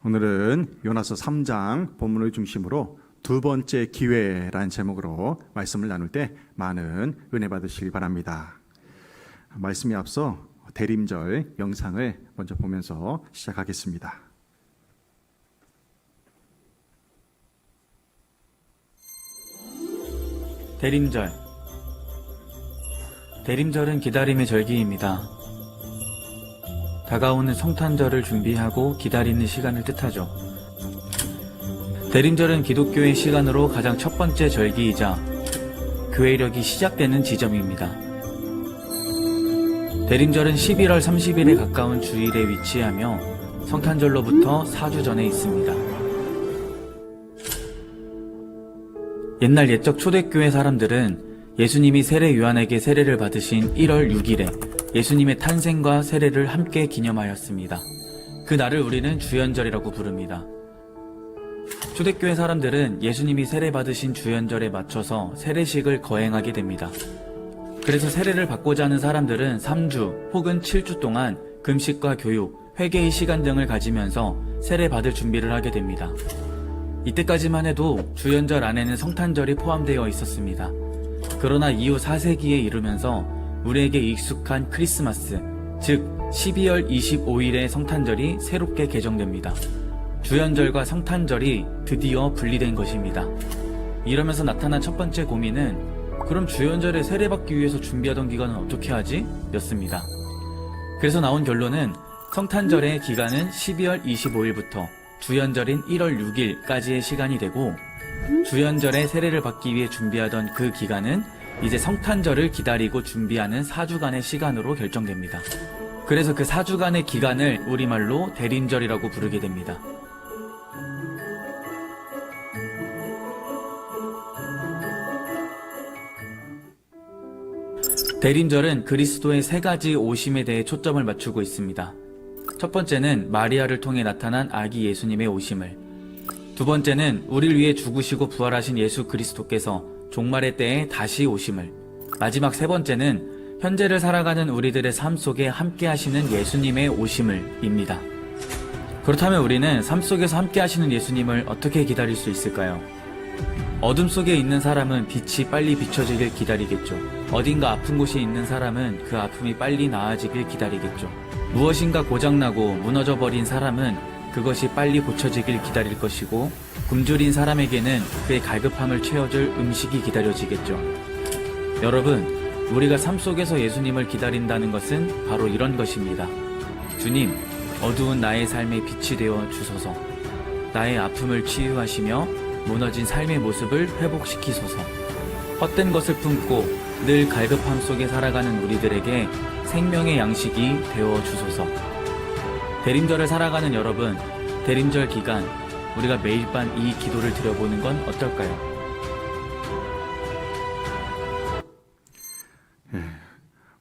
오늘은 요나서 3장 본문을 중심으로 두 번째 기회라는 제목으로 말씀을 나눌 때 많은 은혜 받으시기 바랍니다. 말씀에 앞서 대림절 영상을 먼저 보면서 시작하겠습니다. 대림절. 대림절은 기다림의 절기입니다. 다가오는 성탄절을 준비하고 기다리는 시간을 뜻하죠. 대림절은 기독교의 시간으로 가장 첫 번째 절기이자 교회력이 시작되는 지점입니다. 대림절은 11월 30일에 가까운 주일에 위치하며 성탄절로부터 4주 전에 있습니다. 옛날 옛적 초대교회 사람들은 예수님이 세례 요한에게 세례를 받으신 1월 6일에 예수님의 탄생과 세례를 함께 기념하였습니다. 그 날을 우리는 주연절이라고 부릅니다. 초대교회 사람들은 예수님이 세례 받으신 주연절에 맞춰서 세례식을 거행하게 됩니다. 그래서 세례를 받고자 하는 사람들은 3주 혹은 7주 동안 금식과 교육, 회개의 시간 등을 가지면서 세례 받을 준비를 하게 됩니다. 이때까지만 해도 주연절 안에는 성탄절이 포함되어 있었습니다. 그러나 이후 4세기에 이르면서 우리에게 익숙한 크리스마스, 즉 12월 25일의 성탄절이 새롭게 개정됩니다. 주연절과 성탄절이 드디어 분리된 것입니다. 이러면서 나타난 첫 번째 고민은 그럼 주연절에 세례받기 위해서 준비하던 기간은 어떻게 하지? 였습니다. 그래서 나온 결론은 성탄절의 기간은 12월 25일부터 주연절인 1월 6일까지의 시간이 되고 주연절에 세례를 받기 위해 준비하던 그 기간은 이제 성탄절을 기다리고 준비하는 4주간의 시간으로 결정됩니다. 그래서 그 4주간의 기간을 우리말로 대림절이라고 부르게 됩니다. 대림절은 그리스도의 세 가지 오심에 대해 초점을 맞추고 있습니다. 첫 번째는 마리아를 통해 나타난 아기 예수님의 오심을, 두 번째는 우리를 위해 죽으시고 부활하신 예수 그리스도께서 종말의 때에 다시 오심을, 마지막 세 번째는 현재를 살아가는 우리들의 삶 속에 함께 하시는 예수님의 오심을입니다. 그렇다면 우리는 삶 속에서 함께 하시는 예수님을 어떻게 기다릴 수 있을까요? 어둠 속에 있는 사람은 빛이 빨리 비춰지길 기다리겠죠. 어딘가 아픈 곳에 있는 사람은 그 아픔이 빨리 나아지길 기다리겠죠. 무엇인가 고장나고 무너져버린 사람은 그것이 빨리 고쳐지길 기다릴 것이고, 굶주린 사람에게는 그의 갈급함을 채워줄 음식이 기다려지겠죠. 여러분, 우리가 삶 속에서 예수님을 기다린다는 것은 바로 이런 것입니다. 주님, 어두운 나의 삶에 빛이 되어 주소서. 나의 아픔을 치유하시며 무너진 삶의 모습을 회복시키소서. 헛된 것을 품고 늘 갈급함 속에 살아가는 우리들에게 생명의 양식이 되어 주소서. 대림절을 살아가는 여러분, 대림절 기간 우리가 매일 밤 이 기도를 드려보는 건 어떨까요?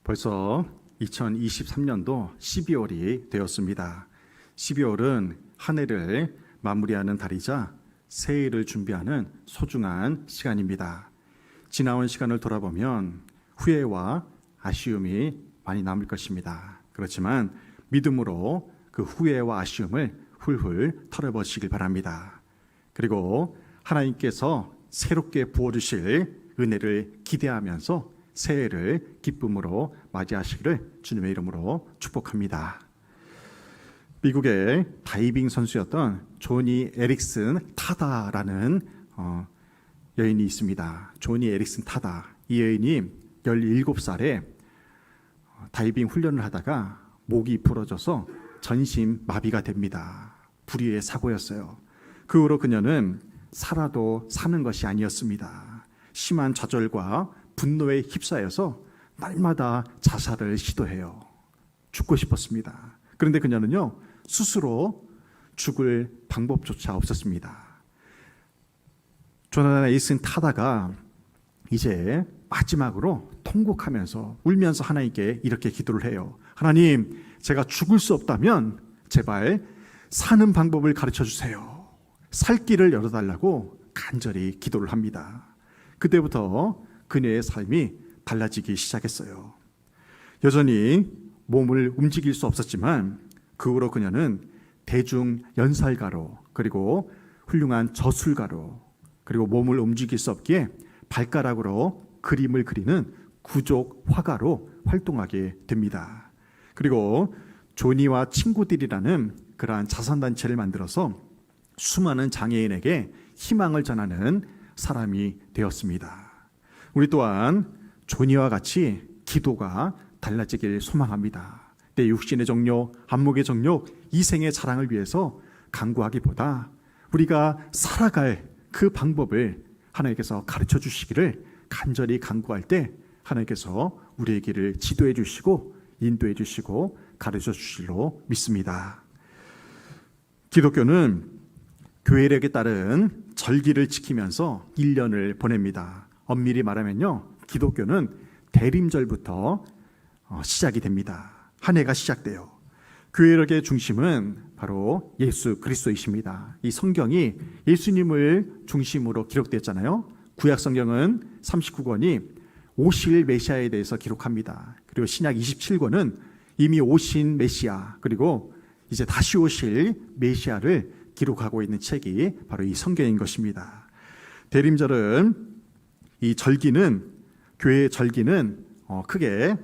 벌써 2023년도 12월이 되었습니다. 12월은 한 해를 마무리하는 달이자 새해를 준비하는 소중한 시간입니다. 지나온 시간을 돌아보면 후회와 아쉬움이 많이 남을 것입니다. 그렇지만 믿음으로 그 후회와 아쉬움을 훌훌 털어버리시길 바랍니다. 그리고 하나님께서 새롭게 부어주실 은혜를 기대하면서 새해를 기쁨으로 맞이하시기를 주님의 이름으로 축복합니다. 미국의 다이빙 선수였던 조니 에릭슨 타다라는 여인이 있습니다. 조니 에릭슨 타다. 이 여인이 17살에 다이빙 훈련을 하다가 목이 부러져서 전신 마비가 됩니다. 불의의 사고였어요. 그 후로 그녀는 살아도 사는 것이 아니었습니다. 심한 좌절과 분노에 휩싸여서 날마다 자살을 시도해요. 죽고 싶었습니다. 그런데 그녀는요, 스스로 죽을 방법조차 없었습니다. 조나단 에이슨 타다가 이제 마지막으로 통곡하면서 울면서 하나님께 이렇게 기도를 해요. 하나님, 제가 죽을 수 없다면 제발 사는 방법을 가르쳐 주세요. 살 길을 열어달라고 간절히 기도를 합니다. 그때부터 그녀의 삶이 달라지기 시작했어요. 여전히 몸을 움직일 수 없었지만 그 후로 그녀는 대중 연설가로, 그리고 훌륭한 저술가로, 그리고 몸을 움직일 수 없기에 발가락으로 그림을 그리는 구족 화가로 활동하게 됩니다. 그리고 조니와 친구들이라는 그러한 자선단체를 만들어서 수많은 장애인에게 희망을 전하는 사람이 되었습니다. 우리 또한 조니와 같이 기도가 달라지길 소망합니다. 내 육신의 정욕, 안목의 정욕, 이생의 자랑을 위해서 간구하기보다 우리가 살아갈 그 방법을 하나님께서 가르쳐 주시기를 간절히 간구할 때 하나님께서 우리의 길을 지도해 주시고 인도해 주시고 가르쳐 주실로 믿습니다. 기독교는 교회력에 따른 절기를 지키면서 1년을 보냅니다. 엄밀히 말하면요, 기독교는 대림절부터 시작이 됩니다. 한 해가 시작돼요. 교회력의 중심은 바로 예수 그리스도이십니다. 이 성경이 예수님을 중심으로 기록됐잖아요. 구약 성경은 39권이 오실 메시아에 대해서 기록합니다. 그리고 신약 27권은 이미 오신 메시아, 그리고 이제 다시 오실 메시아를 기록하고 있는 책이 바로 이 성경인 것입니다. 대림절은, 이 절기는, 교회의 절기는 크게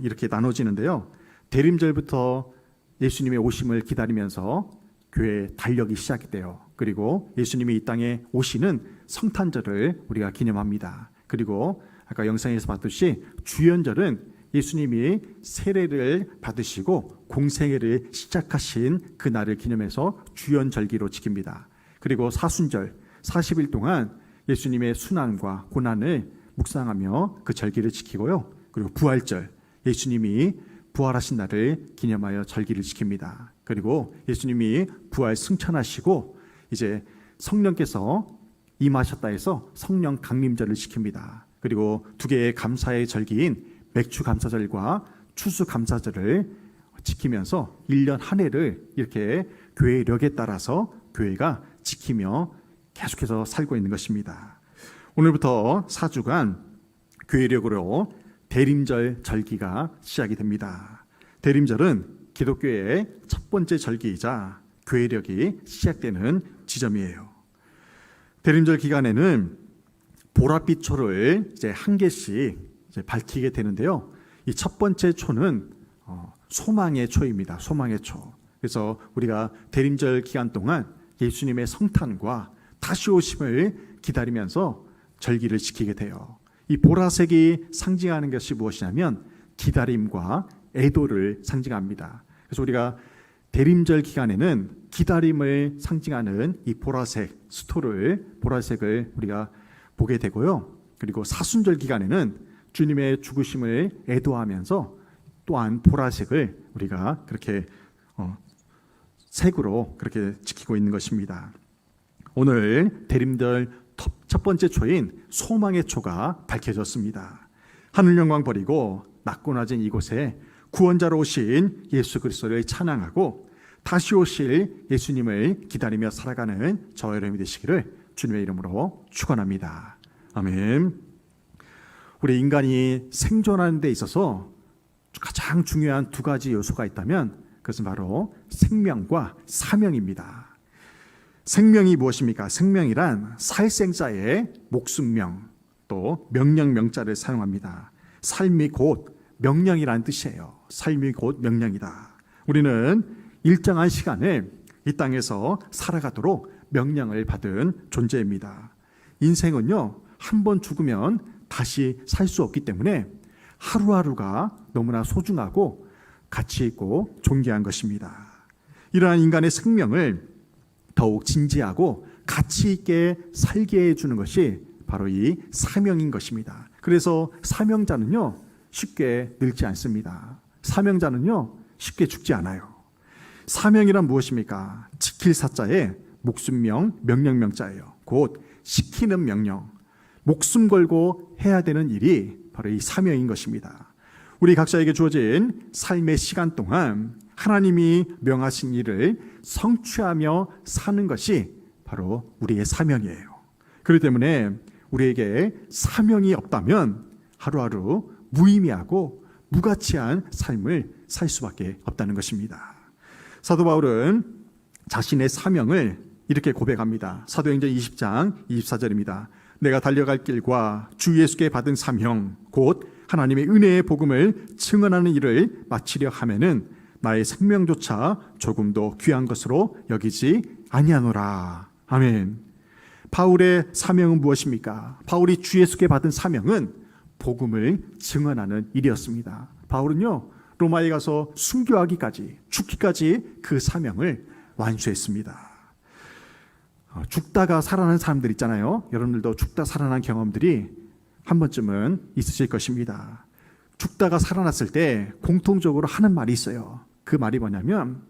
이렇게 나눠지는데요. 대림절부터 예수님의 오심을 기다리면서 교회의 달력이 시작이 돼요. 그리고 예수님이 이 땅에 오시는 성탄절을 우리가 기념합니다. 그리고 아까 영상에서 봤듯이 주연절은 예수님이 세례를 받으시고 공생애를 시작하신 그 날을 기념해서 주연절기로 지킵니다. 그리고 사순절, 40일 동안 예수님의 순환과 고난을 묵상하며 그 절기를 지키고요. 그리고 부활절, 예수님이 부활하신 날을 기념하여 절기를 지킵니다. 그리고 예수님이 부활 승천하시고 이제 성령께서 임하셨다 해서 성령 강림절을 지킵니다. 그리고 두 개의 감사의 절기인 맥주 감사절과 추수 감사절을 지키면서 1년 한 해를 이렇게 교회의 력에 따라서 교회가 지키며 계속해서 살고 있는 것입니다. 오늘부터 4주간 교회력으로 대림절 절기가 시작이 됩니다. 대림절은 기독교의 첫 번째 절기이자 교회력이 시작되는 지점이에요. 대림절 기간에는 보랏빛 초를 이제 한 개씩 이제 밝히게 되는데요. 이 첫 번째 초는 소망의 초입니다. 소망의 초. 그래서 우리가 대림절 기간 동안 예수님의 성탄과 다시 오심을 기다리면서 절기를 지키게 돼요. 이 보라색이 상징하는 것이 무엇이냐면 기다림과 애도를 상징합니다. 그래서 우리가 대림절 기간에는 기다림을 상징하는 이 보라색 스토를, 보라색을 우리가 보게 되고요. 그리고 사순절 기간에는 주님의 죽으심을 애도하면서 또한 보라색을 우리가 그렇게 색으로 그렇게 지키고 있는 것입니다. 오늘 대림절 첫 번째 초인 소망의 초가 밝혀졌습니다. 하늘 영광 버리고 낮고 낮은 이곳에 구원자로 오신 예수 그리스도를 찬양하고 다시 오실 예수님을 기다리며 살아가는 저와 여러분이 되시기를 주님의 이름으로 축원합니다. 아멘. 우리 인간이 생존하는 데 있어서 가장 중요한 두 가지 요소가 있다면 그것은 바로 생명과 사명입니다. 생명이 무엇입니까? 생명이란 살생자의 목숨명, 또 명령명자를 사용합니다. 삶이 곧 명령이라는 뜻이에요. 삶이 곧 명령이다. 우리는 일정한 시간을 이 땅에서 살아가도록 명령을 받은 존재입니다. 인생은요, 한 번 죽으면 다시 살 수 없기 때문에 하루하루가 너무나 소중하고 가치 있고 존귀한 것입니다. 이러한 인간의 생명을 더욱 진지하고 가치 있게 살게 해주는 것이 바로 이 사명인 것입니다. 그래서 사명자는요, 쉽게 늙지 않습니다. 사명자는요, 쉽게 죽지 않아요. 사명이란 무엇입니까? 지킬 사자에 목숨명, 명령명자예요. 곧 시키는 명령, 목숨 걸고 해야 되는 일이 바로 이 사명인 것입니다. 우리 각자에게 주어진 삶의 시간 동안 하나님이 명하신 일을 성취하며 사는 것이 바로 우리의 사명이에요. 그렇기 때문에 우리에게 사명이 없다면 하루하루 무의미하고 무가치한 삶을 살 수밖에 없다는 것입니다. 사도 바울은 자신의 사명을 이렇게 고백합니다. 사도행전 20장 24절입니다. 내가 달려갈 길과 주 예수께 받은 사명 곧 하나님의 은혜의 복음을 증언하는 일을 마치려 하면은 나의 생명조차 조금도 귀한 것으로 여기지 아니하노라. 아멘. 바울의 사명은 무엇입니까? 바울이 주 예수께 받은 사명은 복음을 증언하는 일이었습니다. 바울은요, 로마에 가서 순교하기까지, 죽기까지 그 사명을 완수했습니다. 죽다가 살아난 사람들 있잖아요. 여러분들도 죽다 살아난 경험들이 한 번쯤은 있으실 것입니다. 죽다가 살아났을 때 공통적으로 하는 말이 있어요. 그 말이 뭐냐면,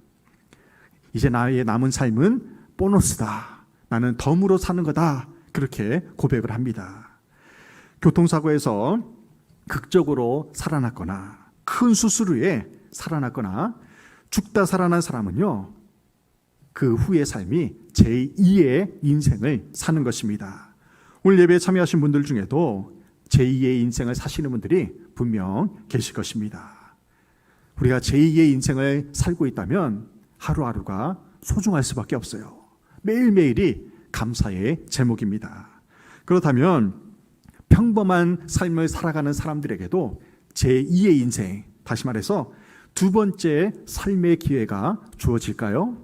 이제 나의 남은 삶은 보너스다. 나는 덤으로 사는 거다. 그렇게 고백을 합니다. 교통사고에서 극적으로 살아났거나 큰 수술 후에 살아났거나 죽다 살아난 사람은요, 그 후의 삶이 제2의 인생을 사는 것입니다. 오늘 예배에 참여하신 분들 중에도 제2의 인생을 사시는 분들이 분명 계실 것입니다. 우리가 제2의 인생을 살고 있다면 하루하루가 소중할 수밖에 없어요. 매일매일이 감사의 제목입니다. 그렇다면 평범한 삶을 살아가는 사람들에게도 제2의 인생, 다시 말해서 두 번째 삶의 기회가 주어질까요?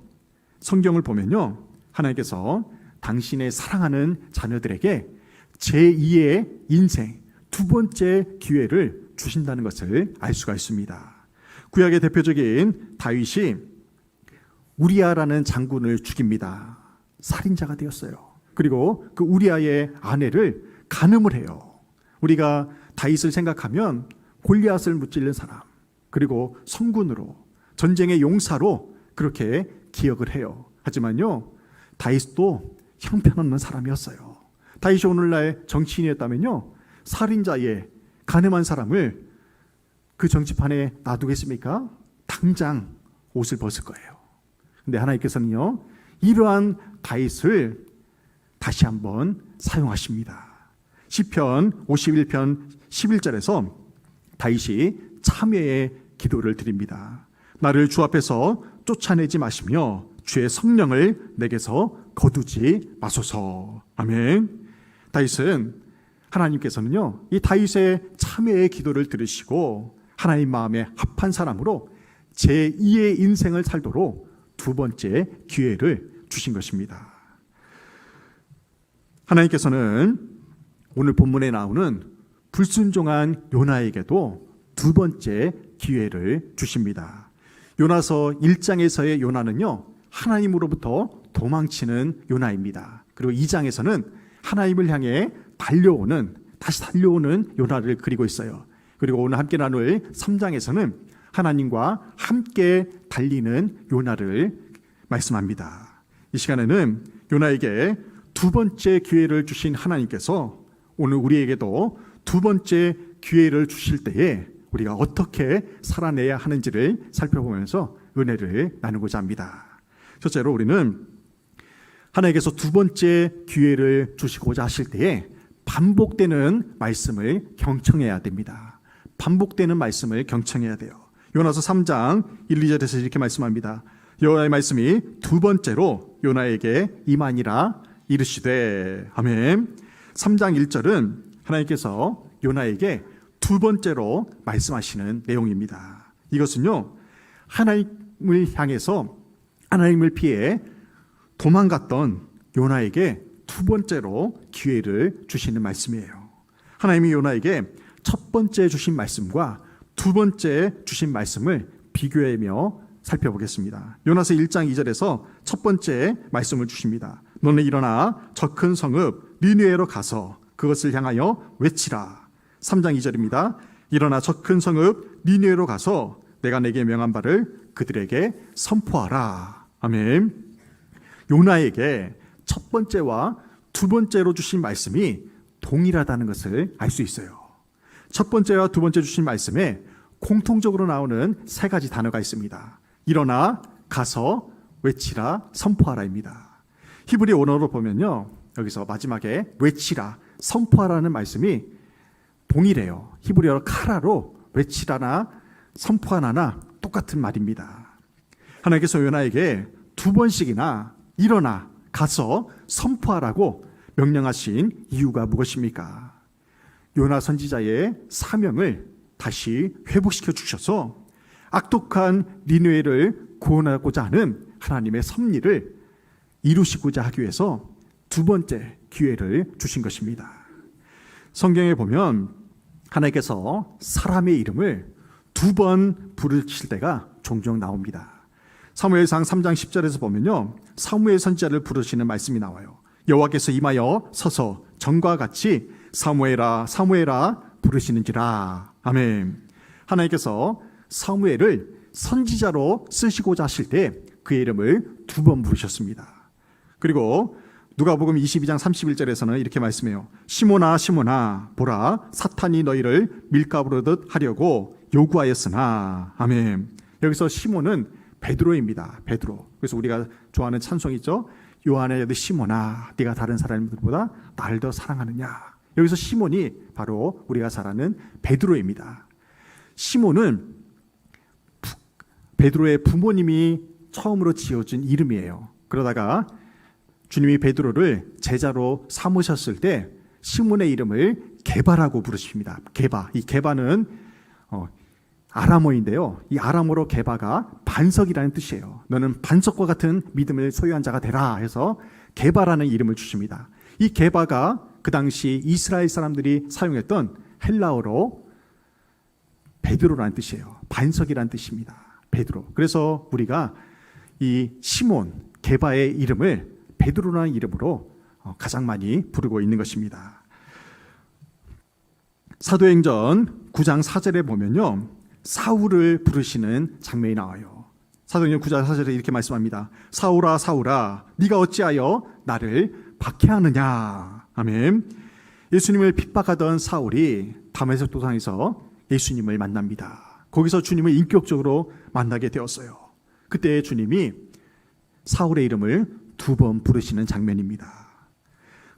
성경을 보면요, 하나님께서 당신의 사랑하는 자녀들에게 제2의 인생, 두 번째 기회를 주신다는 것을 알 수가 있습니다. 구약의 대표적인 다윗이 우리아라는 장군을 죽입니다. 살인자가 되었어요. 그리고 그 우리아의 아내를 간음을 해요. 우리가 다윗을 생각하면 골리앗을 무찌른 사람, 그리고 성군으로, 전쟁의 용사로 그렇게 기억을 해요. 하지만요, 다윗도 형편없는 사람이었어요. 다윗이 오늘날 정치인이었다면요, 살인자의 간음한 사람을 그 정치판에 놔두겠습니까? 당장 옷을 벗을 거예요. 근데 하나님께서는요, 이러한 다윗을 다시 한번 사용하십니다. 시편 51편 11절에서 다윗이 참회의 기도를 드립니다. 나를 주 앞에서 쫓아내지 마시며 주의 성령을 내게서 거두지 마소서. 아멘. 다윗은, 하나님께서는요, 이 다윗의 참회의 기도를 들으시고 하나님 마음에 합한 사람으로 제2의 인생을 살도록 두 번째 기회를 주신 것입니다. 하나님께서는 오늘 본문에 나오는 불순종한 요나에게도 두 번째 기회를 주십니다. 요나서 1장에서의 요나는요, 하나님으로부터 도망치는 요나입니다. 그리고 2장에서는 하나님을 향해 다시 달려오는 요나를 그리고 있어요. 그리고 오늘 함께 나눌 3장에서는 하나님과 함께 달리는 요나를 말씀합니다. 이 시간에는 요나에게 두 번째 기회를 주신 하나님께서 오늘 우리에게도 두 번째 기회를 주실 때에 우리가 어떻게 살아내야 하는지를 살펴보면서 은혜를 나누고자 합니다. 첫째로 우리는 하나님께서 두 번째 기회를 주시고자 하실 때에 반복되는 말씀을 경청해야 됩니다. 반복되는 말씀을 경청해야 돼요. 요나서 3장 1, 2절에서 이렇게 말씀합니다. 여호와의 말씀이 두 번째로 요나에게 임하니라 이르시되. 아멘. 3장 1절은 하나님께서 요나에게 두 번째로 말씀하시는 내용입니다. 이것은요, 하나님을 향해서 하나님을 피해 도망갔던 요나에게 두 번째로 기회를 주시는 말씀이에요. 하나님이 요나에게 첫 번째 주신 말씀과 두 번째 주신 말씀을 비교하며 살펴보겠습니다. 요나서 1장 2절에서 첫 번째 말씀을 주십니다. 너는 일어나 저 큰 성읍 니느웨로 가서 그것을 향하여 외치라. 3장 2절입니다. 일어나 저 큰 성읍 니느웨로 가서 내가 내게 명한 바를 그들에게 선포하라. 아멘. 요나에게 첫 번째와 두 번째로 주신 말씀이 동일하다는 것을 알 수 있어요. 첫 번째와 두 번째 주신 말씀에 공통적으로 나오는 세 가지 단어가 있습니다. 일어나, 가서, 외치라, 선포하라입니다. 히브리 원어로 보면요, 여기서 마지막에 외치라, 선포하라는 말씀이 동일해요. 히브리어로 카라로 외치라나 선포하나나 똑같은 말입니다. 하나님께서 요나에게 두 번씩이나 일어나 가서 선포하라고 명령하신 이유가 무엇입니까? 요나 선지자의 사명을 다시 회복시켜 주셔서 악독한 니느웨를 구원하고자 하는 하나님의 섭리를 이루시고자 하기 위해서 두 번째 기회를 주신 것입니다. 성경에 보면 하나님께서 사람의 이름을 두 번 부르실 때가 종종 나옵니다. 사무엘상 3장 10절에서 보면요, 사무엘 선지자를 부르시는 말씀이 나와요. 여호와께서 임하여 서서 전과 같이 사무엘아 사무엘아 부르시는지라. 아멘. 하나님께서 사무엘을 선지자로 쓰시고자 하실 때 그의 이름을 두 번 부르셨습니다. 그리고 누가복음 22장 31절에서는 이렇게 말씀해요. 시몬아 시몬아 보라 사탄이 너희를 밀가부르듯 하려고 요구하였으나. 아멘. 여기서 시몬은 베드로입니다. 베드로. 그래서 우리가 좋아하는 찬송이 있죠. 요한의 아들 시몬아 네가 다른 사람들보다 나를 더 사랑하느냐. 여기서 시몬이 바로 우리가 잘 아는 베드로입니다. 시몬은 베드로의 부모님이 처음으로 지어준 이름이에요. 그러다가 주님이 베드로를 제자로 삼으셨을 때 시몬의 이름을 게바라고 부르십니다. 게바. 이 게바는 아람어인데요. 이 아람어로 게바가 반석이라는 뜻이에요. 너는 반석과 같은 믿음을 소유한 자가 되라 해서 게바라는 이름을 주십니다. 이 게바가 그 당시 이스라엘 사람들이 사용했던 헬라어로 베드로라는 뜻이에요. 반석이라는 뜻입니다. 베드로. 그래서 우리가 이 시몬, 게바의 이름을 베드로라는 이름으로 가장 많이 부르고 있는 것입니다. 사도행전 9장 4절에 보면요, 사울을 부르시는 장면이 나와요. 사도행전 9장 4절에 이렇게 말씀합니다. 사울아 사울아 네가 어찌하여 나를 박해하느냐. 아멘. 예수님을 핍박하던 사울이 다메섹 도상에서 예수님을 만납니다. 거기서 주님을 인격적으로 만나게 되었어요. 그때 주님이 사울의 이름을 두 번 부르시는 장면입니다.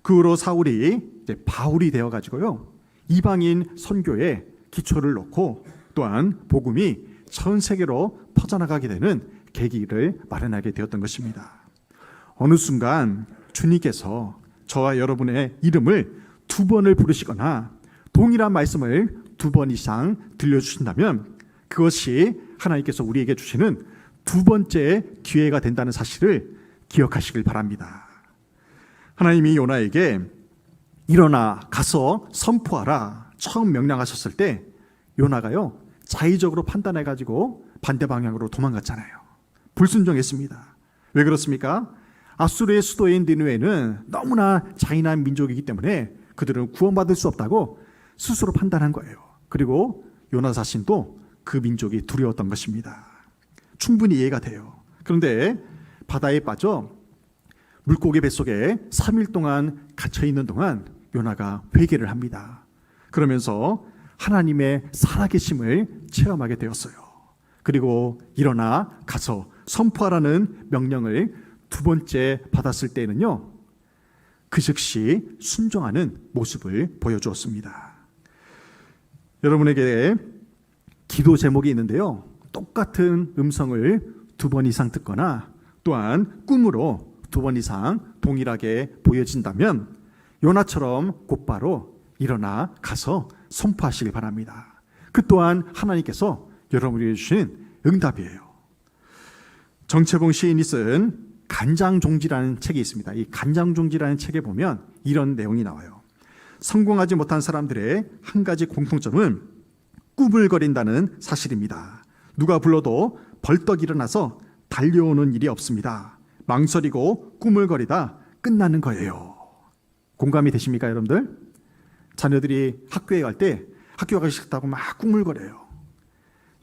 그 후로 사울이 이제 바울이 되어가지고요, 이방인 선교에 기초를 놓고 또한 복음이 전 세계로 퍼져나가게 되는 계기를 마련하게 되었던 것입니다. 어느 순간 주님께서 저와 여러분의 이름을 두 번을 부르시거나 동일한 말씀을 두 번 이상 들려주신다면 그것이 하나님께서 우리에게 주시는 두 번째 기회가 된다는 사실을 기억하시길 바랍니다. 하나님이 요나에게 일어나 가서 선포하라 처음 명령하셨을 때 요나가요, 자의적으로 판단해가지고 반대 방향으로 도망갔잖아요. 불순종했습니다. 왜 그렇습니까? 아수르의 수도인 니느웨는 너무나 잔인한 민족이기 때문에 그들은 구원받을 수 없다고 스스로 판단한 거예요. 그리고 요나 자신도 그 민족이 두려웠던 것입니다. 충분히 이해가 돼요. 그런데 바다에 빠져 물고기 뱃속에 3일 동안 갇혀있는 동안 요나가 회개를 합니다. 그러면서 하나님의 살아계심을 체험하게 되었어요. 그리고 일어나 가서 선포하라는 명령을 두 번째 받았을 때는요, 그 즉시 순종하는 모습을 보여주었습니다. 여러분에게 기도 제목이 있는데요, 똑같은 음성을 두 번 이상 듣거나 또한 꿈으로 두 번 이상 동일하게 보여진다면 요나처럼 곧바로 일어나 가서 선포하시길 바랍니다. 그 또한 하나님께서 여러분에게 주신 응답이에요. 정채봉 시인이 쓴 간장종지라는 책이 있습니다. 이 간장종지라는 책에 보면 이런 내용이 나와요. 성공하지 못한 사람들의 한 가지 공통점은 꾸물거린다는 사실입니다. 누가 불러도 벌떡 일어나서 달려오는 일이 없습니다. 망설이고 꾸물거리다 끝나는 거예요. 공감이 되십니까, 여러분들? 자녀들이 학교에 갈 때 학교 가기 싫다고 막 꾸물거려요.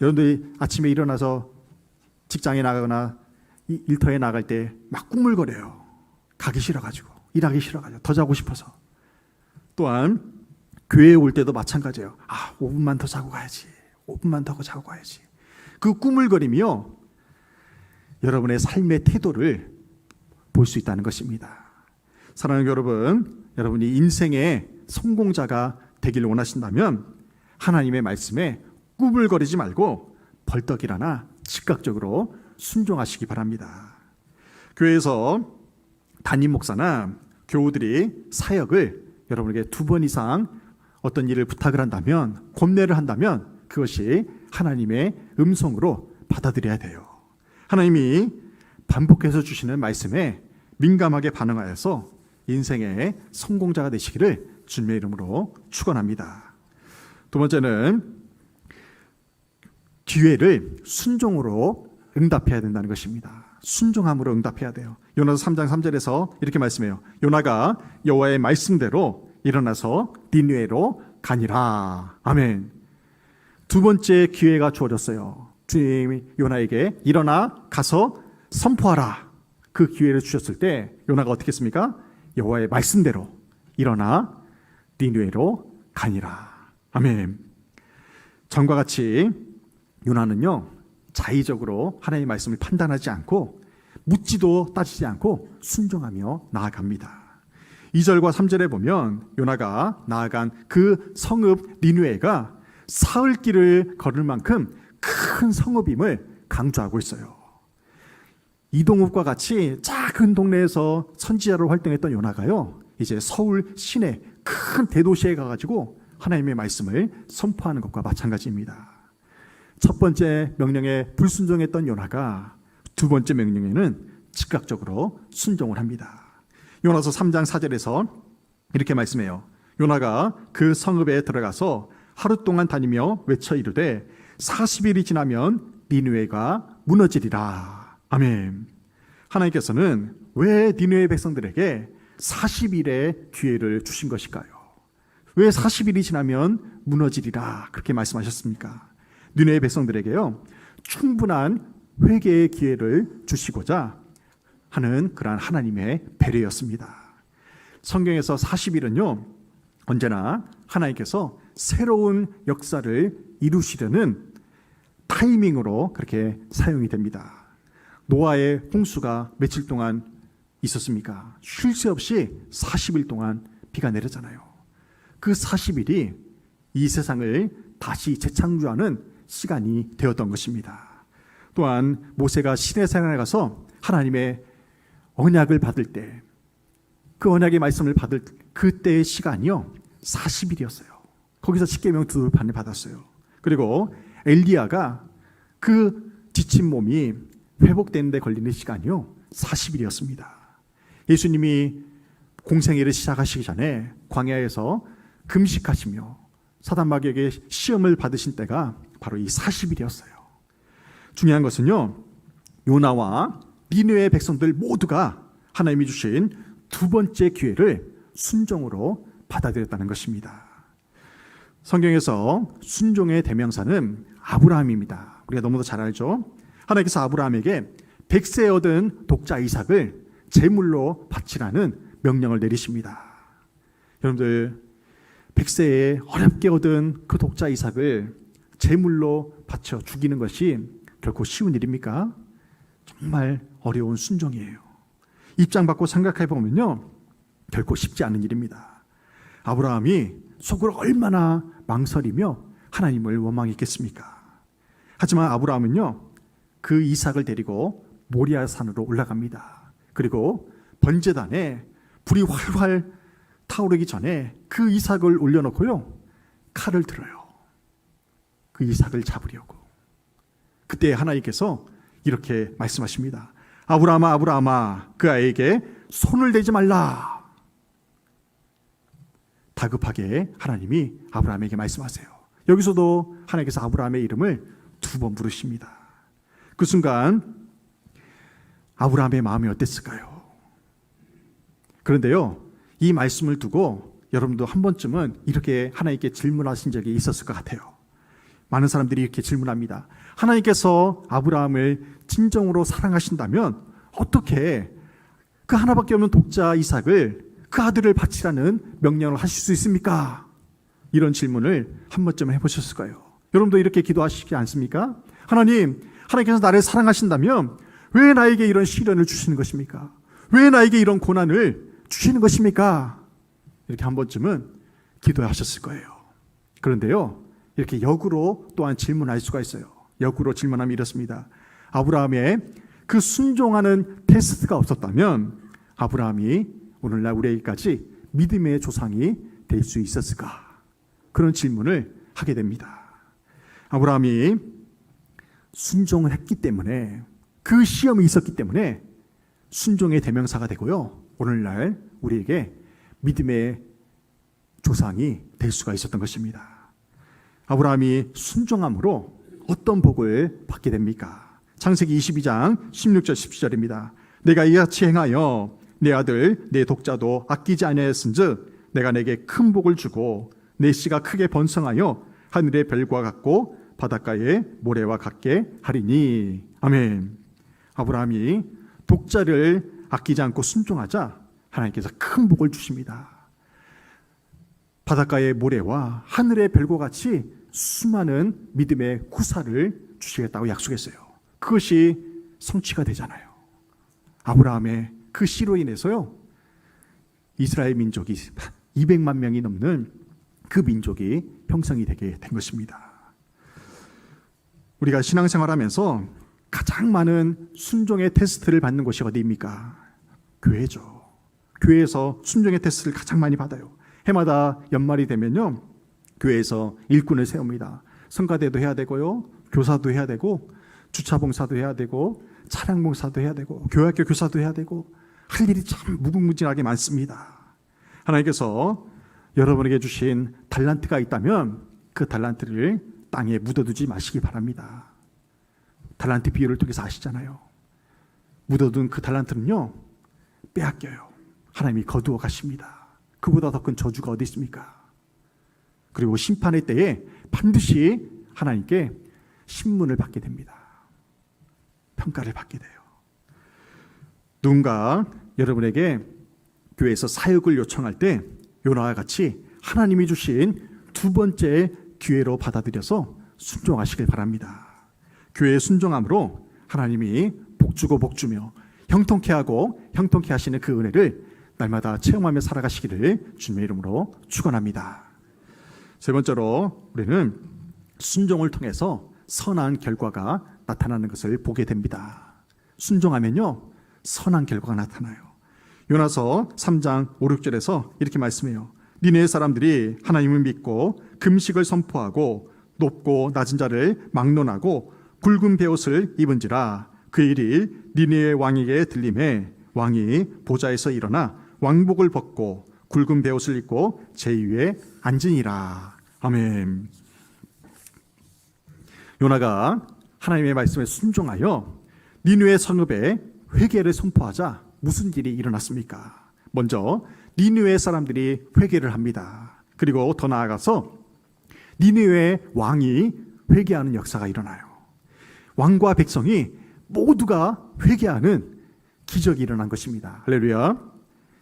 여러분들이 아침에 일어나서 직장에 나가거나 일터에 나갈 때 막 꾸물거려요. 가기 싫어가지고, 일하기 싫어가지고, 더 자고 싶어서. 또한 교회에 올 때도 마찬가지예요. 5분만 더 자고 가야지. 5분만 더 자고 가야지. 그 꾸물거림이요, 여러분의 삶의 태도를 볼 수 있다는 것입니다. 사랑하는 여러분, 여러분이 인생의 성공자가 되기를 원하신다면 하나님의 말씀에 꾸물거리지 말고 벌떡 일어나 즉각적으로 순종하시기 바랍니다. 교회에서 담임 목사나 교우들이 사역을 여러분에게 2번 이상 어떤 일을 부탁을 한다면, 권면을 한다면 그것이 하나님의 음성으로 받아들여야 돼요. 하나님이 반복해서 주시는 말씀에 민감하게 반응하여서 인생의 성공자가 되시기를 주님의 이름으로 축원합니다. 두 번째는 기회를 순종으로 응답해야 된다는 것입니다. 순종함으로 응답해야 돼요. 요나서 3장 3절에서 이렇게 말씀해요. 요나가 여호와의 말씀대로 일어나서 니느웨로 가니라. 아멘. 두 번째 기회가 주어졌어요. 주님이 요나에게 일어나 가서 선포하라. 그 기회를 주셨을 때 요나가 어떻게 했습니까? 여호와의 말씀대로 일어나 니느웨로 가니라. 아멘. 전과 같이 요나는요, 자의적으로 하나님의 말씀을 판단하지 않고 묻지도 따지지 않고 순종하며 나아갑니다. 2절과 3절에 보면 요나가 나아간 그 성읍 니느웨가 사흘 길을 걸을 만큼 큰 성읍임을 강조하고 있어요. 이동욱과 같이 작은 동네에서 선지자로 활동했던 요나가요, 이제 서울 시내 큰 대도시에 가가지고 하나님의 말씀을 선포하는 것과 마찬가지입니다. 첫 번째 명령에 불순종했던 요나가 두 번째 명령에는 즉각적으로 순종을 합니다. 요나서 3장 4절에서 이렇게 말씀해요. 요나가 그 성읍에 들어가서 하루 동안 다니며 외쳐 이르되 40일이 지나면 니느웨가 무너지리라. 아멘. 하나님께서는 왜 니느웨 백성들에게 40일의 기회를 주신 것일까요? 왜 40일이 지나면 무너지리라 그렇게 말씀하셨습니까? 니느웨 백성들에게요, 충분한 회개의 기회를 주시고자 하는 그러한 하나님의 배려였습니다. 성경에서 40일은요, 언제나 하나님께서 새로운 역사를 이루시려는 타이밍으로 그렇게 사용이 됩니다. 노아의 홍수가 며칠 동안 있었습니까? 쉴 새 없이 40일 동안 비가 내렸잖아요. 그 40일이 이 세상을 다시 재창조하는 시간이 되었던 것입니다. 또한 모세가 시내산에 가서 하나님의 언약을 받을 때, 그 언약의 말씀을 받을 그때의 시간이요 40일이었어요. 거기서 십계명 2판을 받았어요. 그리고 엘리야가 그 지친 몸이 회복되는 데 걸리는 시간이요 40일이었습니다. 예수님이 공생애를 시작하시기 전에 광야에서 금식하시며 사단마귀에게 시험을 받으신 때가 바로 이 40일이었어요. 중요한 것은요, 요나와 니느웨 백성들 모두가 하나님이 주신 두 번째 기회를 순종으로 받아들였다는 것입니다. 성경에서 순종의 대명사는 아브라함입니다. 우리가 너무도 잘 알죠? 하나님께서 아브라함에게 100세에 얻은 독자 이삭을 제물로 바치라는 명령을 내리십니다. 여러분들, 100세에 어렵게 얻은 그 독자 이삭을 제물로 바쳐 죽이는 것이 결코 쉬운 일입니까? 정말 어려운 순종이에요. 입장 바꿔 생각해 보면요, 결코 쉽지 않은 일입니다. 아브라함이 속으로 얼마나 망설이며 하나님을 원망했겠습니까? 하지만 아브라함은요, 그 이삭을 데리고 모리아 산으로 올라갑니다. 그리고 번제단에 불이 활활 타오르기 전에 그 이삭을 올려놓고요, 칼을 들어요. 그 이삭을 잡으려고. 그때 하나님께서 이렇게 말씀하십니다. 아브라함아, 아브라함아, 그 아이에게 손을 대지 말라. 다급하게 하나님이 아브라함에게 말씀하세요. 여기서도 하나님께서 아브라함의 이름을 2번 부르십니다. 그 순간 아브라함의 마음이 어땠을까요? 그런데요, 이 말씀을 두고 여러분도 한 번쯤은 이렇게 하나님께 질문하신 적이 있었을 것 같아요. 많은 사람들이 이렇게 질문합니다. 하나님께서 아브라함을 진정으로 사랑하신다면 어떻게 그 하나밖에 없는 독자 이삭을, 그 아들을 바치라는 명령을 하실 수 있습니까? 이런 질문을 한 번쯤 해보셨을 거예요. 여러분도 이렇게 기도하시지 않습니까? 하나님께서 나를 사랑하신다면 왜 나에게 이런 시련을 주시는 것입니까? 왜 나에게 이런 고난을 주시는 것입니까? 이렇게 한 번쯤은 기도하셨을 거예요. 그런데요, 이렇게 역으로 또한 질문할 수가 있어요. 역으로 질문하면 이렇습니다. 아브라함의 그 순종하는 테스트가 없었다면 아브라함이 오늘날 우리에게까지 믿음의 조상이 될 수 있었을까? 그런 질문을 하게 됩니다. 아브라함이 순종을 했기 때문에, 그 시험이 있었기 때문에 순종의 대명사가 되고요, 오늘날 우리에게 믿음의 조상이 될 수가 있었던 것입니다. 아브라함이 순종함으로 어떤 복을 받게 됩니까? 창세기 22장 16절 17절입니다. 내가 이같이 행하여 내 아들 내 독자도 아끼지 아니하였은즉 내가 내게 큰 복을 주고 내 씨가 크게 번성하여 하늘의 별과 같고 바닷가의 모래와 같게 하리니. 아멘. 아브라함이 독자를 아끼지 않고 순종하자 하나님께서 큰 복을 주십니다. 바닷가의 모래와 하늘의 별과 같이 수많은 믿음의 후사를 주시겠다고 약속했어요. 그것이 성취가 되잖아요. 아브라함의 그 씨로 인해서요, 이스라엘 민족이 200만 명이 넘는 그 민족이 형성이 되게 된 것입니다. 우리가 신앙생활하면서 가장 많은 순종의 테스트를 받는 곳이 어디입니까? 교회죠. 교회에서 순종의 테스트를 가장 많이 받아요. 해마다 연말이 되면요, 교회에서 일꾼을 세웁니다. 성가대도 해야 되고요, 교사도 해야 되고, 주차봉사도 해야 되고, 차량봉사도 해야 되고, 교회학교 교사도 해야 되고, 할 일이 참 무궁무진하게 많습니다. 하나님께서 여러분에게 주신 달란트가 있다면 그 달란트를 땅에 묻어두지 마시기 바랍니다. 달란트 비유를 통해서 아시잖아요. 묻어둔 그 달란트는요, 빼앗겨요. 하나님이 거두어 가십니다. 그보다 더 큰 저주가 어디 있습니까? 그리고 심판의 때에 반드시 하나님께 신문을 받게 됩니다. 평가를 받게 돼요. 누군가 여러분에게 교회에서 사역을 요청할 때 요나와 같이 하나님이 주신 두 번째 기회로 받아들여서 순종하시길 바랍니다. 교회의 순종함으로 하나님이 복주고 복주며 형통케 하고 형통케 하시는 그 은혜를 날마다 체험하며 살아가시기를 주님의 이름으로 축원합니다. 세 번째로 우리는 순종을 통해서 선한 결과가 나타나는 것을 보게 됩니다. 순종하면요, 선한 결과가 나타나요. 요나서 3장 5, 6절에서 이렇게 말씀해요. 니네 사람들이 하나님을 믿고 금식을 선포하고 높고 낮은 자를 막론하고 굵은 베옷을 입은지라. 그 일이 니네 왕에게 들림에 왕이 보좌에서 일어나 왕복을 벗고 굵은 베옷을 입고 제2에 앉으니라. 아멘. 요나가 하나님의 말씀에 순종하여 니느웨 성읍에 회개를 선포하자 무슨 일이 일어났습니까? 먼저 니느웨 사람들이 회개를 합니다. 그리고 더 나아가서 니느웨 왕이 회개하는 역사가 일어나요. 왕과 백성이 모두가 회개하는 기적이 일어난 것입니다. 할렐루야.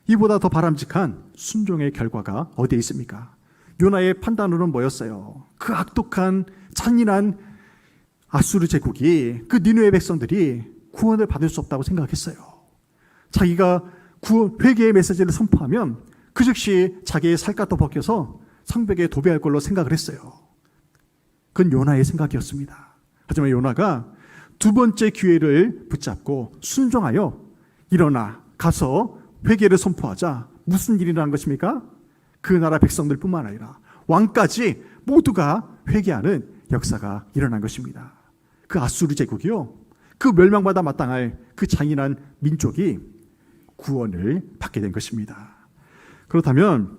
이보다 더 바람직한 순종의 결과가 어디에 있습니까? 요나의 판단으로는 뭐였어요? 그 악독한 잔인한 아수르 제국이, 그 니느웨 백성들이 구원을 받을 수 없다고 생각했어요. 자기가 회개의 메시지를 선포하면 그 즉시 자기의 살갗도 벗겨서 성벽에 도배할 걸로 생각을 했어요. 그건 요나의 생각이었습니다. 하지만 요나가 두 번째 기회를 붙잡고 순종하여 일어나 가서 회개를 선포하자 무슨 일이 일어난 것입니까? 그 나라 백성들뿐만 아니라 왕까지 모두가 회개하는 역사가 일어난 것입니다. 그 아수르 제국이요, 그 멸망받아 마땅할 그 잔인한 민족이 구원을 받게 된 것입니다. 그렇다면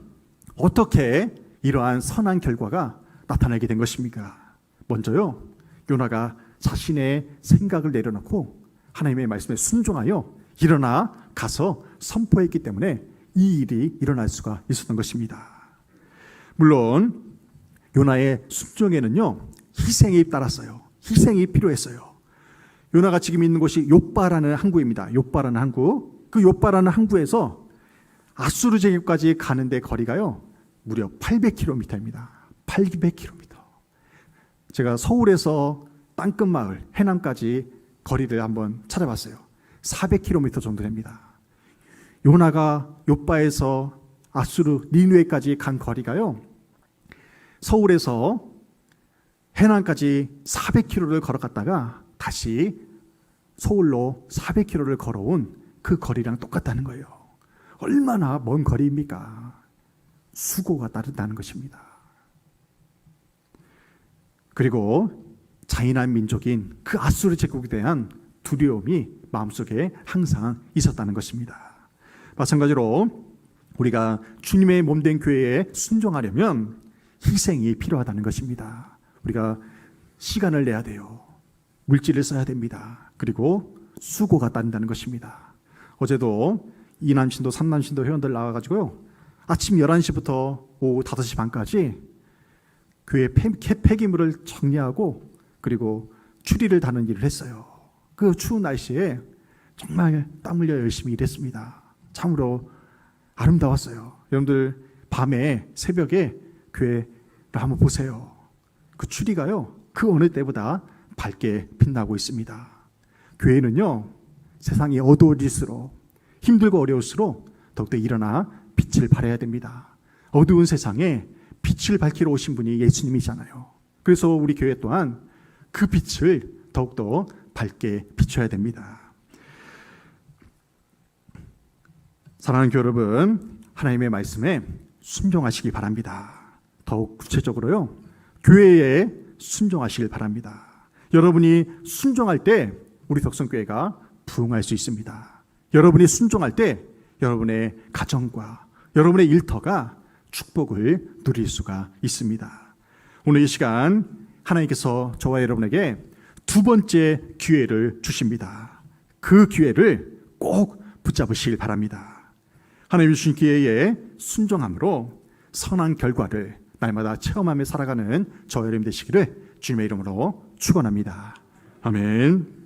어떻게 이러한 선한 결과가 나타나게 된 것입니까? 먼저요, 요나가 자신의 생각을 내려놓고 하나님의 말씀에 순종하여 일어나 가서 선포했기 때문에 이 일이 일어날 수가 있었던 것입니다. 물론 요나의 순종에는요, 희생이 따랐어요. 희생이 필요했어요. 요나가 지금 있는 곳이 욥바라는 항구입니다. 욥바라는 항구. 그 욥바라는 항구에서 아수르 제국까지 가는데 거리가요, 무려 800km입니다. 800km. 제가 서울에서 땅끝마을 해남까지 거리를 한번 찾아봤어요. 400km 정도 됩니다. 요나가 욥바에서 아수르 니느웨까지 간 거리가요, 서울에서 해남까지 400km를 걸어갔다가 다시 서울로 400km를 걸어온 그 거리랑 똑같다는 거예요. 얼마나 먼 거리입니까? 수고가 따른다는 것입니다. 그리고 잔인한 민족인 그 아수르 제국에 대한 두려움이 마음속에 항상 있었다는 것입니다. 마찬가지로 우리가 주님의 몸된 교회에 순종하려면 희생이 필요하다는 것입니다. 우리가 시간을 내야 돼요. 물질을 써야 됩니다. 그리고 수고가 따른다는 것입니다. 어제도 2남신도 3남신도 회원들 나와가지고요, 아침 11시부터 오후 5시 반까지 교회 폐기물을 정리하고 그리고 추리를 다는 일을 했어요. 그 추운 날씨에 정말 땀 흘려 열심히 일했습니다. 참으로 아름다웠어요. 여러분들 밤에 새벽에 교회를 한번 보세요. 그 추리가요, 그 어느 때보다 밝게 빛나고 있습니다. 교회는요, 세상이 어두워질수록, 힘들고 어려울수록 더욱더 일어나 빛을 발해야 됩니다. 어두운 세상에 빛을 밝히러 오신 분이 예수님이잖아요. 그래서 우리 교회 또한 그 빛을 더욱더 밝게 비춰야 됩니다. 사랑하는 교회 여러분, 하나님의 말씀에 순종하시기 바랍니다. 더욱 구체적으로요, 교회에 순종하시길 바랍니다. 여러분이 순종할 때 우리 덕성교회가 부흥할 수 있습니다. 여러분이 순종할 때 여러분의 가정과 여러분의 일터가 축복을 누릴 수가 있습니다. 오늘 이 시간 하나님께서 저와 여러분에게 두 번째 기회를 주십니다. 그 기회를 꼭 붙잡으시길 바랍니다. 하나님 주신 기회에 순종함으로 선한 결과를 날마다 체험하며 살아가는 저와 여러분 되시기를 주님의 이름으로 축원합니다. 아멘.